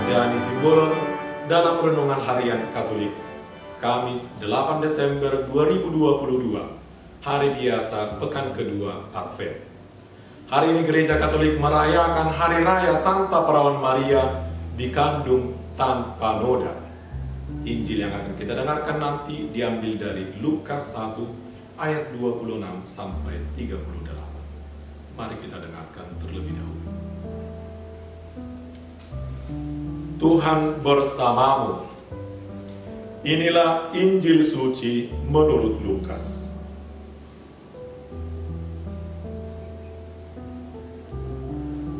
Jani Simbolon dalam Renungan Harian Katolik, Kamis 8 Desember 2022, hari biasa pekan kedua Advent. Hari ini Gereja Katolik merayakan Hari Raya Santa Perawan Maria dikandung tanpa noda. Injil yang akan kita dengarkan nanti diambil dari Lukas 1 ayat 26 sampai 38. Mari kita dengarkan terlebih dahulu. Tuhan bersamamu. Inilah Injil suci menurut Lukas.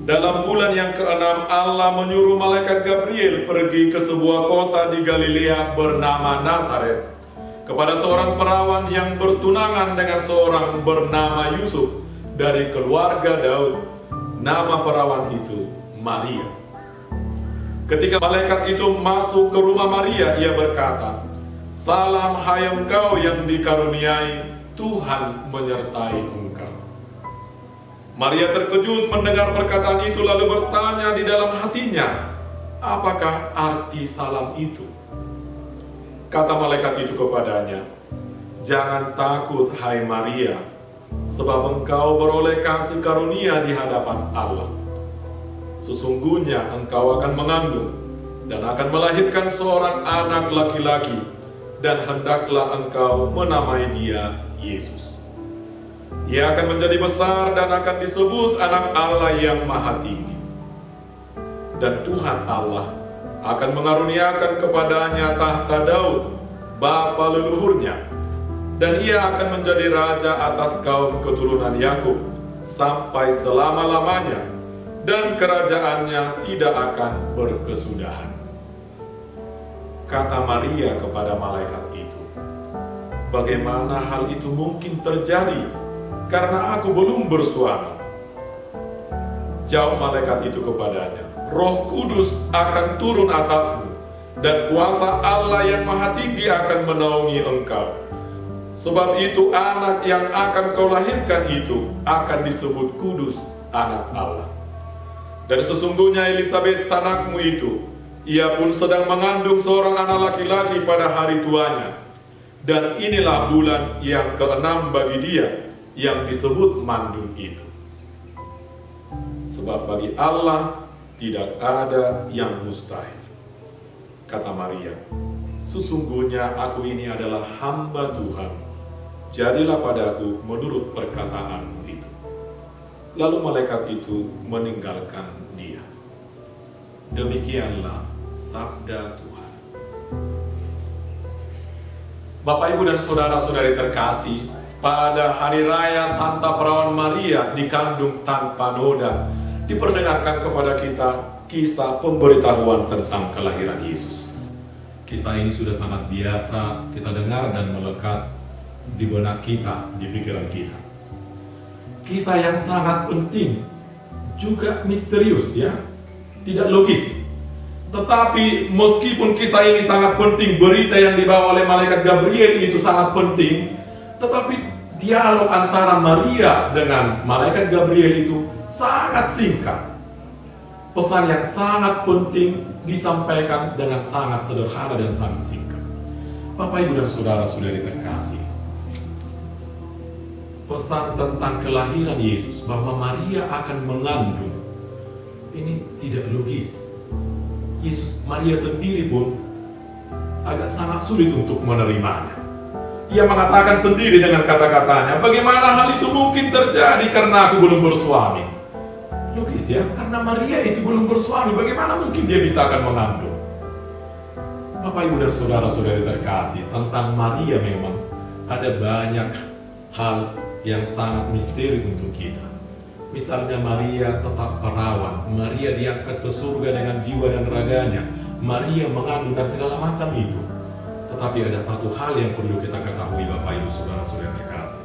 Dalam bulan yang ke-6, Allah menyuruh malaikat Gabriel pergi ke sebuah kota di Galilea bernama Nazaret, kepada seorang perawan yang bertunangan dengan seorang bernama Yusuf dari keluarga Daud. Nama perawan itu Maria. Ketika malaikat itu masuk ke rumah Maria, ia berkata, "Salam hai engkau yang dikaruniai, Tuhan menyertai engkau." Maria terkejut mendengar perkataan itu, lalu bertanya di dalam hatinya, "Apakah arti salam itu?" Kata malaikat itu kepadanya, "Jangan takut hai Maria, sebab engkau beroleh kasih karunia di hadapan Allah. Sesungguhnya engkau akan mengandung dan akan melahirkan seorang anak laki-laki, dan hendaklah engkau menamai dia Yesus. Ia akan menjadi besar dan akan disebut Anak Allah yang Maha Tinggi. Dan Tuhan Allah akan mengaruniakan kepadanya tahta Daud, bapa leluhurnya, dan ia akan menjadi raja atas kaum keturunan Yakub sampai selama-lamanya, dan kerajaannya tidak akan berkesudahan." Kata Maria kepada malaikat itu, "Bagaimana hal itu mungkin terjadi, karena aku belum bersuami?" Jawab malaikat itu kepadanya, "Roh Kudus akan turun atasmu, dan kuasa Allah yang Maha Tinggi akan menaungi engkau. Sebab itu anak yang akan kau lahirkan itu akan disebut kudus, Anak Allah. Dan sesungguhnya Elisabet sanakmu itu, ia pun sedang mengandung seorang anak laki-laki pada hari tuanya. Dan inilah bulan yang ke-6 bagi dia yang disebut mandul itu. Sebab bagi Allah tidak ada yang mustahil." Kata Maria, "Sesungguhnya aku ini adalah hamba Tuhan. Jadilah padaku menurut perkataanmu itu." Lalu malaikat itu meninggalkan dia. Demikianlah sabda Tuhan. Bapak, Ibu, dan saudara-saudari terkasih, pada Hari Raya Santa Perawan Maria dikandung tanpa noda, diperdengarkan kepada kita kisah pemberitahuan tentang kelahiran Yesus. Kisah ini sudah sangat biasa kita dengar dan melekat di benak kita, di pikiran kita. Kisah yang sangat penting, juga misterius, ya, tidak logis. Tetapi meskipun kisah ini sangat penting, berita yang dibawa oleh malaikat Gabriel itu sangat penting, tetapi dialog antara Maria dengan malaikat Gabriel itu sangat singkat. Pesan yang sangat penting disampaikan dengan sangat sederhana dan sangat singkat. Bapak, Ibu, dan saudara-saudari terkasih, pesan tentang kelahiran Yesus, bahwa Maria akan mengandung, ini tidak logis. Maria sendiri pun agak sangat sulit untuk menerimanya. Ia mengatakan sendiri dengan kata-katanya, "Bagaimana hal itu mungkin terjadi karena aku belum bersuami?" Logis, ya, karena Maria itu belum bersuami, bagaimana mungkin dia bisa akan mengandung? Bapak, Ibu, dan saudara-saudari terkasih, tentang Maria memang ada banyak hal yang sangat misteri untuk kita. Misalnya Maria tetap perawan, Maria diangkat ke surga dengan jiwa dan raganya, Maria mengandung dan segala macam itu. Tetapi ada satu hal yang perlu kita ketahui, Bapak, Ibu, saudara-saudara terkasih.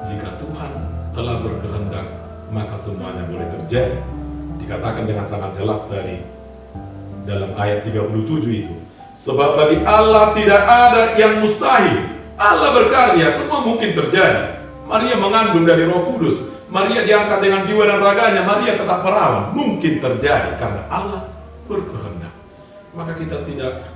Jika Tuhan telah berkehendak, maka semuanya boleh terjadi. Dikatakan dengan sangat jelas dalam ayat 37 itu, "Sebab bagi Allah tidak ada yang mustahil." Allah berkarya, semua mungkin terjadi. Maria mengandung dari Roh Kudus, Maria diangkat dengan jiwa dan raganya, Maria tetap perawan. Mungkin terjadi karena Allah berkehendak. maka kita tidak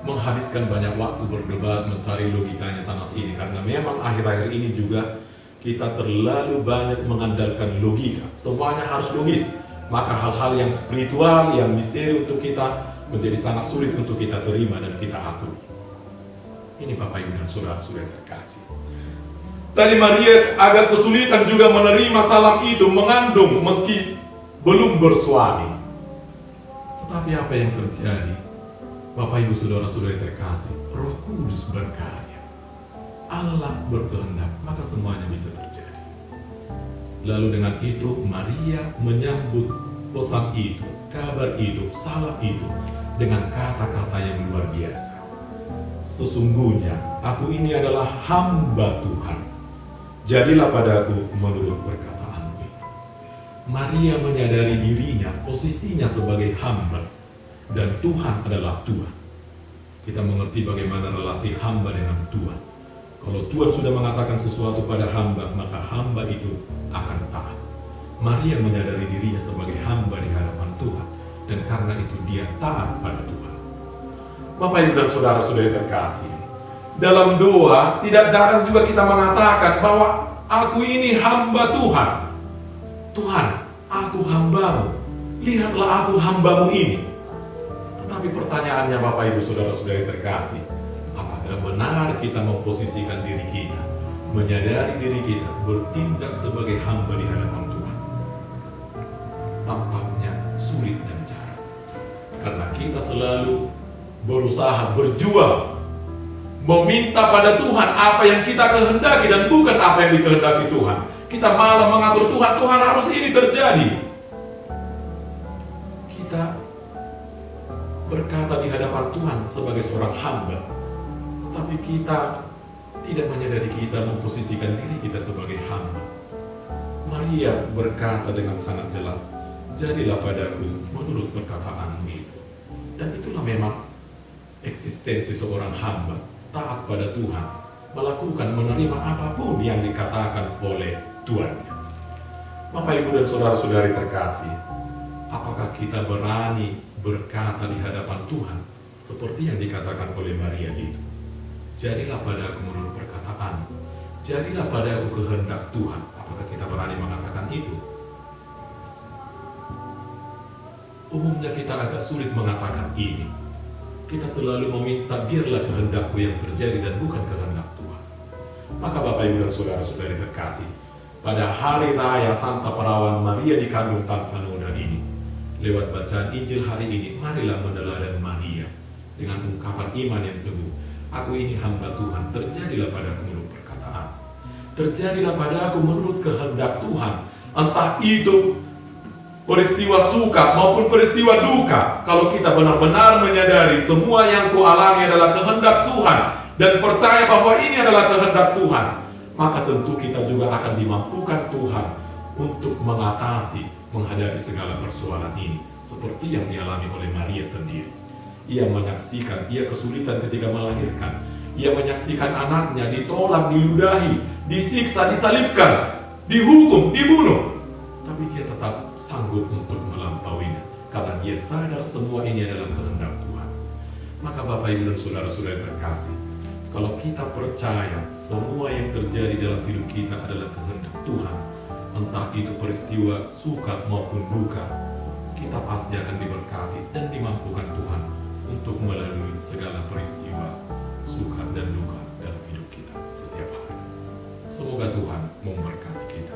menghabiskan banyak waktu berdebat, mencari logikanya sana sini, karena memang akhir-akhir ini juga kita terlalu banyak mengandalkan logika. Semuanya harus logis, maka hal-hal yang spiritual, yang misteri untuk kita menjadi sangat sulit untuk kita terima dan kita akui. Ini Bapak Ibu dan Saudara-saudara terkasih. Tadi Maria agak kesulitan juga menerima salam itu, mengandung meski belum bersuami. Tetapi apa yang terjadi? Bapak Ibu Saudara-saudara terkasih, Roh Kudus berkarya. Allah berkehendak, maka semuanya bisa terjadi. Lalu dengan itu Maria menyambut pesan itu, kabar itu, salam itu dengan kata-kata yang luar biasa. Sesungguhnya aku ini adalah hamba Tuhan. Jadilah padaku menurut perkataanmu itu. Maria menyadari dirinya, posisinya sebagai hamba, dan Tuhan adalah Tuhan. Kita mengerti bagaimana relasi hamba dengan Tuhan. Kalau Tuhan sudah mengatakan sesuatu pada hamba, maka hamba itu akan taat. Maria menyadari dirinya sebagai hamba di hadapan Tuhan, dan karena itu dia taat pada Tuhan. Bapak Ibu dan Saudara-saudari terkasih, dalam doa tidak jarang juga kita mengatakan bahwa aku ini hamba Tuhan. Tuhan, aku hambamu, lihatlah aku hambamu ini. Tetapi pertanyaannya Bapak Ibu Saudara-saudari terkasih, apakah benar kita memposisikan diri kita, menyadari diri kita bertindak sebagai hamba di hadapan Tuhan? Tampaknya sulit dan jarang, karena kita selalu berusaha berjuang, meminta pada Tuhan apa yang kita kehendaki dan bukan apa yang dikehendaki Tuhan. Kita malah mengatur Tuhan, Tuhan harus ini terjadi. Kita berkata di hadapan Tuhan sebagai seorang hamba, tetapi kita tidak menyadari kita memposisikan diri kita sebagai hamba. Maria berkata dengan sangat jelas, jadilah padaku menurut perkataanmu itu. Dan itulah memang eksistensi seorang hamba, taat pada Tuhan, melakukan, menerima apapun yang dikatakan oleh Tuhannya. Bapak Ibu dan Saudara-saudari terkasih, apakah kita berani berkata di hadapan Tuhan seperti yang dikatakan oleh Maria itu? Jadilah padaku menurut perkataan, jadilah padaku kehendak Tuhan. Apakah kita berani mengatakan itu? Umumnya kita agak sulit mengatakan ini. Kita selalu meminta biarlah kehendakku yang terjadi dan bukan kehendak Tuhan. Maka Bapak Ibu dan Saudara-saudari terkasih, pada hari raya Santa Perawan Maria dikandung tanpa noda ini, lewat bacaan Injil hari ini, marilah meneladani Maria dengan ungkapan iman yang teguh. Aku ini hamba Tuhan, terjadilah padaku menurut perkataan. Terjadilah padaku menurut kehendak Tuhan. Entah itu peristiwa suka maupun peristiwa duka. Kalau kita benar-benar menyadari semua yang kualami adalah kehendak Tuhan dan percaya bahwa ini adalah kehendak Tuhan, maka tentu kita juga akan dimampukan Tuhan untuk menghadapi segala persoalan ini, seperti yang dialami oleh Maria sendiri. Ia menyaksikan, ia kesulitan ketika melahirkan. Ia menyaksikan anaknya ditolak, diludahi, disiksa, disalibkan, dihukum, dibunuh. Tapi dia tetap sanggup untuk melampauinya, karena dia sadar semua ini adalah kehendak Tuhan. Maka Bapak Ibu dan Saudara-saudara terkasih, kalau kita percaya semua yang terjadi dalam hidup kita adalah kehendak Tuhan, entah itu peristiwa suka maupun duka, kita pasti akan diberkati dan dimampukan Tuhan untuk melalui segala peristiwa suka dan duka dalam hidup kita setiap hari. Semoga Tuhan memberkati kita.